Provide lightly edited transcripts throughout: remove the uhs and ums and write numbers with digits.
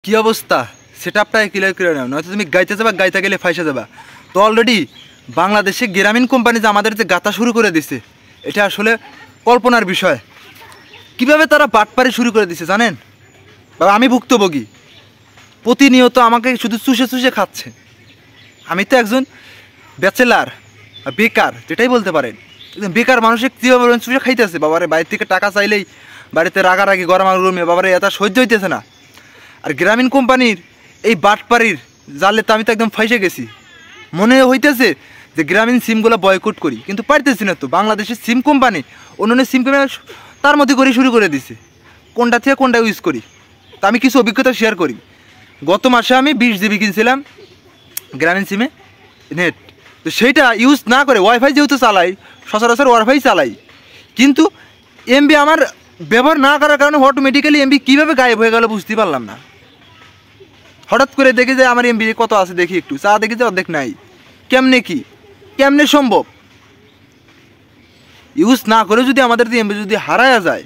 কি অবস্থা সেটআপটাকে ক্লিয়ার করে নাও, নয়তো তুমি গাইতে যাবা, গাইতে গেলে ফাইসা যাবা। তো অলরেডি বাংলাদেশে গ্রামীণ কোম্পানি যে আমাদের যে গাতা শুরু করে দিছে, এটা আসলে কল্পনার বিষয়। কিভাবে তারা বাটপারি শুরু করে দিছে জানেন বাবা? আমি ভুক্তভোগী, প্রতিনিয়ত আমাকে শুধু চুষে চুষে খাচ্ছে। আমি তো একজন ব্যাচেলার, বেকার যেটাই বলতে পারেন, একজন বেকার মানুষের কীভাবে চুষে খাইতেছে। বাবারে বাড়ির থেকে টাকা চাইলেই বাড়িতে রাগারাগি গরমে, বাবারে এটা সহ্য হইতেছে না। আর গ্রামীণ কোম্পানির এই বাটপাড়ির জালে তো আমি তো একদম ফাইসে গেছি। মনে হইতেছে যে গ্রামীণ সিমগুলো বয়কট করি, কিন্তু পারতেছি না। তো বাংলাদেশের সিম কোম্পানি অন্য সিম কোম্পানি তার মধ্যে করে শুরু করে দিছে, কোনটা থেকে কোনটা ইউজ করি। তা আমি কিছু অভিজ্ঞতা শেয়ার করি। গত মাসে আমি 20 জিবি কিনছিলাম গ্রামীণ সিমে নেট। তো সেইটা ইউজ না করে ওয়াইফাই যেহেতু চালাই, সচরাচর ওয়াইফাই চালাই, কিন্তু এমবি আমার ব্যবহার না করার কারণে অটোমেটিক্যালি এমবি কীভাবে গায়েব হয়ে গেল বুঝতে পারলাম না। হঠাৎ করে দেখি যে আমার এমবি কত আছে, দেখি একটু চা দেখি যে অর্ধেক নাই। কেমনে সম্ভব? ইউজ না করে যদি আমাদের এমবি যদি হারায়া যায়,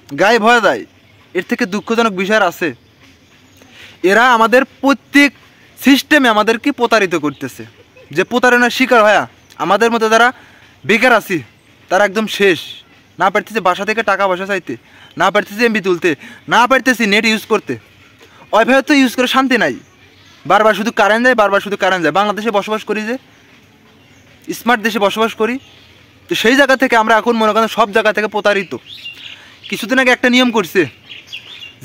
গায়েব হয়ে যায়, এর থেকে দুঃখজনক বিষয় আছে। এরা আমাদের প্রত্যেক সিস্টেমে আমাদেরকে প্রতারিত করতেছে। যে প্রতারণার শিকার হয়ে আমাদের মতো যারা বেকার আছি তারা একদম শেষ। না পারতেছে বাসা থেকে টাকা পয়সা চাইতে, না পারতেছে এমবি তুলতে, না পারতেছি নেট ইউজ করতে। ওয়াইফাই তো ইউজ করে শান্তি নাই, বারবার শুধু কারেন্ট যায়। বাংলাদেশে বসবাস করি, যে স্মার্ট দেশে বসবাস করি, তো সেই জায়গা থেকে আমরা এখন মনে করেন সব জায়গা থেকে প্রতারিত। কিছুদিন আগে একটা নিয়ম করছে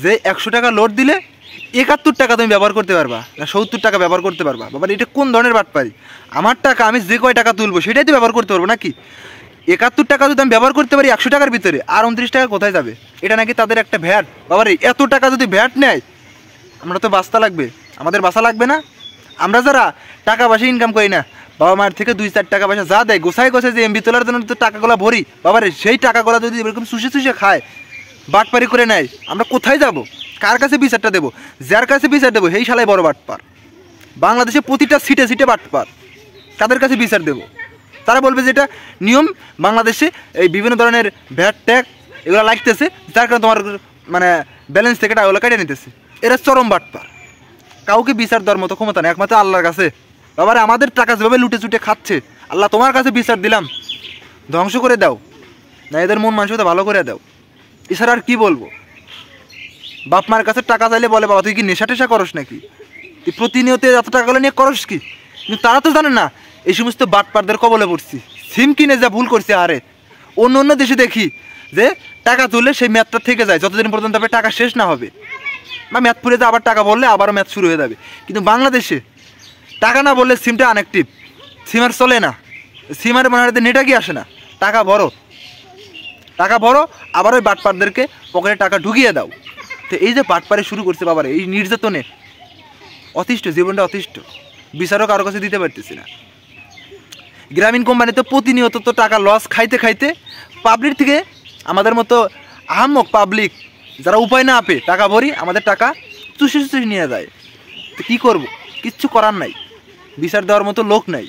যে 100 টাকা লোড দিলে 71 টাকা তুমি ব্যবহার করতে পারবা, না 70 টাকা ব্যবহার করতে পারবা। বাবা এটা কোন ধরনের বাটপারি? আমার টাকা আমি যে কয় টাকা তুলবো সেটাই তো ব্যবহার করতে পারবো নাকি? 71 টাকা যদি আমি ব্যবহার করতে পারি 100 টাকার ভিতরে, আর 29 টাকা কোথায় যাবে? এটা নাকি তাদের একটা ভ্যাট। বাবারে এত টাকা যদি ভ্যাট নেয়, আমরা তো বাঁচতে লাগবে, আমাদের বাঁচা লাগবে না? আমরা যারা টাকা পয়সা ইনকাম করি না, বাবা মায়ের থেকে 2-4 টাকা পয়সা যা দেয় গোছায় যে এমবি তোলার জন্য তো টাকাগুলো ভরি, বাবারে সেই টাকাগুলো যদি এরকম চুষে খায়, বাটপারি করে নেয়, আমরা কোথায় যাব? কার কাছে বিচারটা দেবো? যার কাছে বিচার দেবো সেই শালাই বড় বাটপার। বাংলাদেশে প্রতিটা সিটে বাটপার, তাদের কাছে বিচার দেবো। তারা বলবে যে এটা নিয়ম, বাংলাদেশে এই বিভিন্ন ধরনের ভ্যাট ট্যাগ এগুলো লাগতেছে, যার কারণে তোমার মানে ব্যালেন্স থেকে টাকাগুলো কেটে নিতেছে। এরা চরম বাটপার, কাউকে বিচার দেওয়ার মতো ক্ষমতা নেই, একমাত্র আল্লাহর কাছে। বাবারে আমাদের টাকা যেভাবে লুটে চুটে খাচ্ছে, আল্লাহ তোমার কাছে বিচার দিলাম, ধ্বংস করে দাও, না এদের মন মানসিকতা ভালো করে দাও। এছাড়া আর কী বলবো? বাপ মায়ের কাছে টাকা চাইলে বলে বাবা তুই কি নেশা টেশা করস নাকি, তুই প্রতিনিয়ত এত টাকাগুলো নিয়ে করস কি? কিন্তু তারা তো জানে না এই সমস্ত বাটপারদের কবলে পড়ছি। সিম কিনে যা ভুল করছে। আরে অন্য দেশে দেখি যে টাকা তুললে সেই ম্যাথটা থেকে যায় যতদিন পর্যন্ত আপনার টাকা শেষ না হবে, বা ম্যাথ পুরে আবার টাকা বললে আবারও ম্যাথ শুরু হয়ে যাবে। কিন্তু বাংলাদেশে টাকা না বললে সিমটা আনঅ্যাক্টিভ, সিম আর চলে না, সিম আর মানে নেটে কি আসে না। টাকা বড় আবার ওই বাটপারদেরকে পকেটে টাকা ঢুকিয়ে দাও। তো এই যে বাটপারে শুরু করছে বাবার, এই নির্যাতনে অতিষ্ঠ, জীবনটা অতিষ্ঠ, বিচারও কারো কাছে দিতে পারতেছি না। গ্রামীণ কোম্পানি তো প্রতিনিয়ত তো টাকা লস খাইতে পাবলিক থেকে, আমাদের মতো আহাম্মক পাবলিক যারা উপায় না আপে টাকা ভরি, আমাদের টাকা চুষে নিয়ে যায়। তো কী করবো? কিচ্ছু করার নাই, বিচার দেওয়ার মতো লোক নাই।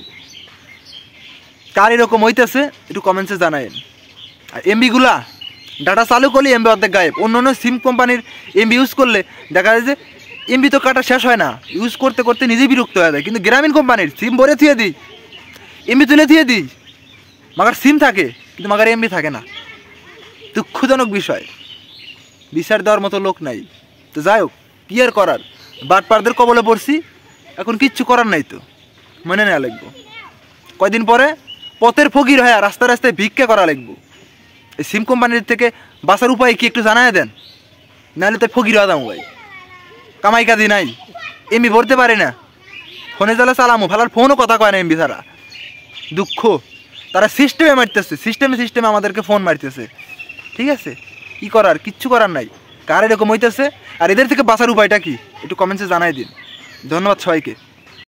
কার এরকম হইতেছে একটু কমেন্টসে জানায়েন। আর এমবিগুলা ডাটা চালু করলে এমবি অর্ধেক গায়েব। অন্য সিম কোম্পানির এমবি ইউজ করলে দেখা যায় যে এমবি তো কাটা শেষ হয় না, ইউজ করতে করতে নিজেই বিরক্ত হয়ে যায়। কিন্তু গ্রামীণ কোম্পানির সিম ভরে থুয়ে দিই, এমবি তুলে দিয়ে দিই, মাগার সিম থাকে কিন্তু মাগার এমবি থাকে না। দুঃখজনক বিষয়, বিচার দেওয়ার মতো লোক নাই। তো যাই হোক, কি আর করার, বাটপারদের কবলে পড়ছি, এখন কিচ্ছু করার নাই, তো মনে নেওয়া লাগবো। কয়দিন পরে পথের ফকির হয়ে রাস্তায় ভিক্ষা করা লাগবো। এই সিম কোম্পানির থেকে বাঁচার উপায় কি একটু জানাই দেন, নাহলে তো ফকির হয়ে দাম ভাই, কামাই কাজি নাই, এমবি ভরতে পারে না, ফোনে জ্বালা চালামো ভালার ফোনও কথা কয় না এমবি ছাড়া। দুঃখ, তারা সিস্টেমে মারতেছে, সিস্টেমে আমাদেরকে ফোন মারতেছে। ঠিক আছে, কি করার? কিচ্ছু করার নাই। কার এরকম হইতেছে আর এদের থেকে বাঁচার উপায়টা কি একটু কমেন্টসে জানাই দিন। ধন্যবাদ সবাইকে।